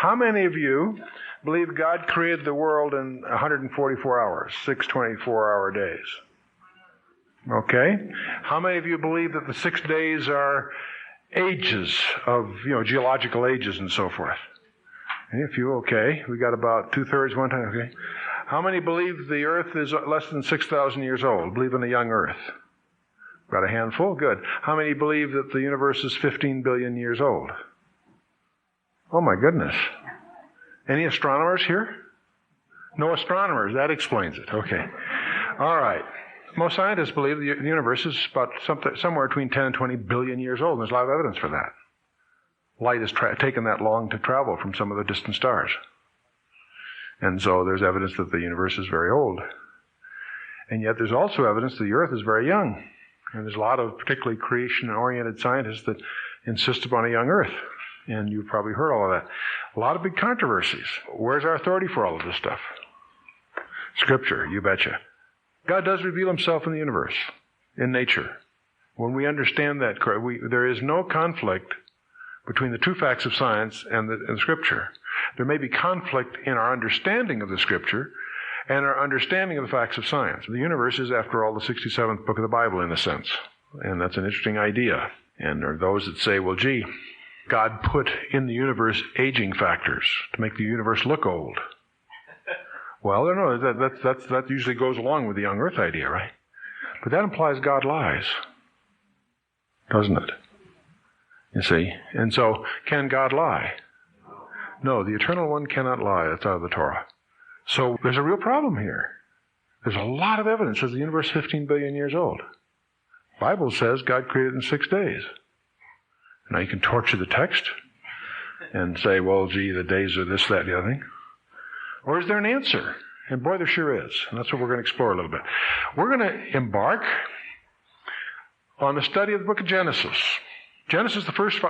How many of you believe God created the world in 144 hours, 6 24-hour days? Okay. How many of you believe that the 6 days are ages of, geological ages and so forth? Any of you? Okay. We got about 2/3, 1/10. Okay. How many believe the earth is less than 6,000 years old? Believe in a young earth? Got a handful? Good. How many believe that the universe is 15 billion years old? Oh my goodness. Any astronomers here? No astronomers. That explains it. Okay. All right. Most scientists believe the universe is about somewhere between 10 and 20 billion years old. And there's a lot of evidence for that. Light has taken that long to travel from some of the distant stars. And so there's evidence that the universe is very old. And yet there's also evidence that the earth is very young. And there's a lot of particularly creation-oriented scientists that insist upon a young earth. And you've probably heard all of that. A lot of big controversies. Where's our authority for all of this stuff? Scripture, you betcha. God does reveal himself in the universe, in nature. When we understand that, there is no conflict between the true facts of science and the Scripture. There may be conflict in our understanding of the Scripture and our understanding of the facts of science. The universe is, after all, the 67th book of the Bible in a sense. And that's an interesting idea. And there are those that say, well, gee, God put in the universe aging factors to make the universe look old. Well, no, that usually goes along with the young earth idea, right? But that implies God lies, doesn't it? You see? And so, can God lie? No, the Eternal One cannot lie. That's out of the Torah. So there's a real problem here. There's a lot of evidence that the universe is 15 billion years old. The Bible says God created it in 6 days. Now you can torture the text and say, well, gee, the days are this, that, the other thing. Or is there an answer? And boy, there sure is. And that's what we're going to explore a little bit. We're going to embark on the study of the book of Genesis. Genesis is the first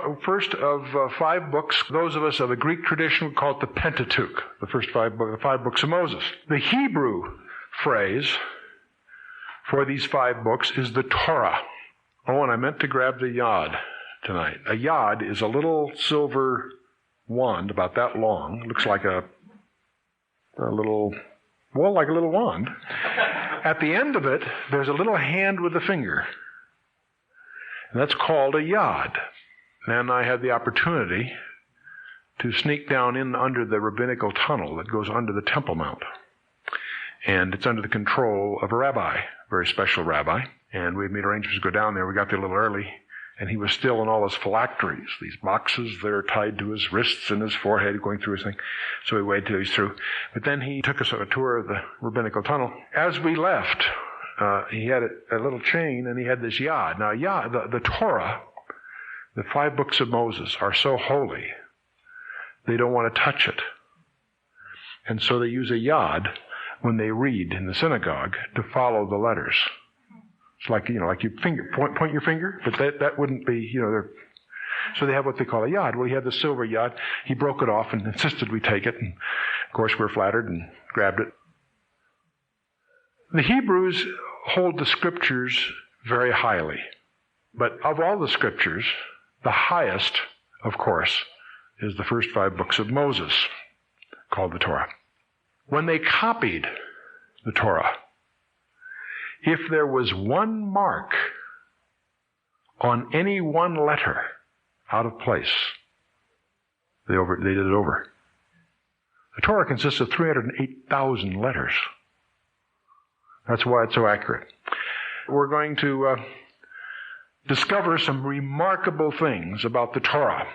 of 5 books. Those of us of the Greek tradition would call it the Pentateuch, the first 5 books of Moses. The Hebrew phrase for these 5 books is the Torah. Oh, and I meant to grab the yod tonight. A yod is a little silver wand about that long. It looks like a little wand. At the end of it, there's a little hand with a finger. And that's called a yod. And I had the opportunity to sneak down in under the rabbinical tunnel that goes under the Temple Mount. And it's under the control of a rabbi, a very special rabbi. And we had made arrangements to go down there. We got there a little early. And he was still in all his phylacteries, these boxes that are tied to his wrists and his forehead going through his thing. So we waited till he's through. But then he took us on a tour of the rabbinical tunnel. As we left, he had a little chain and he had this yod. Now, the Torah, the 5 books of Moses, are so holy, they don't want to touch it. And so they use a yod when they read in the synagogue to follow the letters. It's like, like you point your finger, but that wouldn't be, so they have what they call a yod. Well, he had the silver yod. He broke it off and insisted we take it. And of course, we were flattered and grabbed it. The Hebrews hold the Scriptures very highly. But of all the Scriptures, the highest, of course, is the first 5 books of Moses, called the Torah. When they copied the Torah, if there was one mark on any one letter out of place, they did it over. The Torah consists of 308,000 letters. That's why it's so accurate. We're going to discover some remarkable things about the Torah.